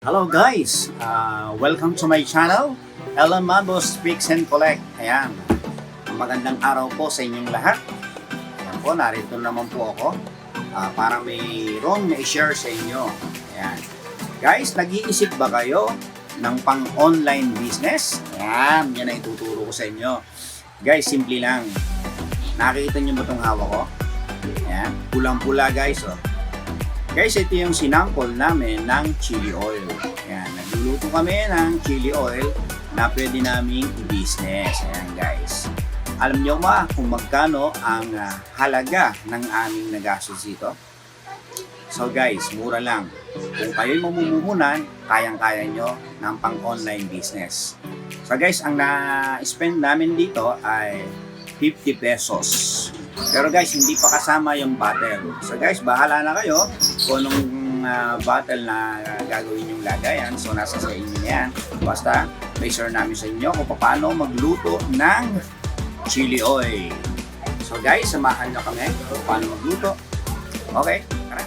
Hello guys! Welcome to my channel, Ella Mabos Speaks and Collect. Ayan, magandang araw po sa inyong lahat. Ayan po, narito naman po ako para mayroong ma-share sa inyo. Ayan. Guys, nag-iisip ba kayo ng pang-online business? Ayan, yan ang ituturo ko sa inyo. Guys, simple lang. Nakikita nyo ba itong hawak ko? Ayan, pulang-pula guys. Oh. Guys, ito yung sinample namin ng chili oil. Ayan, nagluluto kami ng chili oil na pwede naming i-business. Ayan guys. Alam nyo ba kung magkano ang halaga ng aming nagastos dito? So guys, mura lang. Kung kayo'y mamumuhunan, kayang-kaya nyo ng pang-online business. So guys, ang na-spend namin dito ay 50 pesos. Pero guys, hindi pa kasama yung bottle. So guys, bahala na kayo kung anong bottle na gagawin yung lagayan. So nasa sa inyo yan. Basta, may share namin sa inyo kung paano magluto ng chili oil. So guys, samahan nyo kami kung paano magluto. Okay, tara.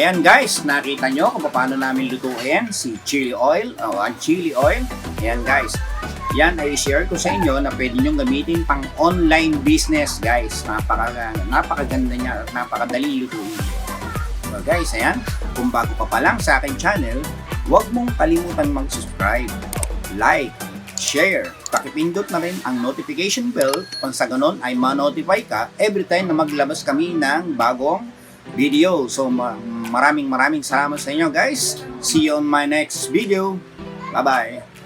Ayan guys, nakita nyo kung paano namin lutuin si chili oil, ang chili oil. Ayan guys, yan ay share ko sa inyo na pwede nyo gamitin pang online business guys. Napakaganda niya, napakadali lutuin. So guys, ayan, kung bago ka pa lang sa akin channel, huwag mong kalimutan mag-subscribe, like, share, pakipindot na rin ang notification bell kung sa ganon ay ma-notify ka every time na maglabas kami ng bagong video. So maraming salamat sa inyo guys. See you on my next video. Bye bye.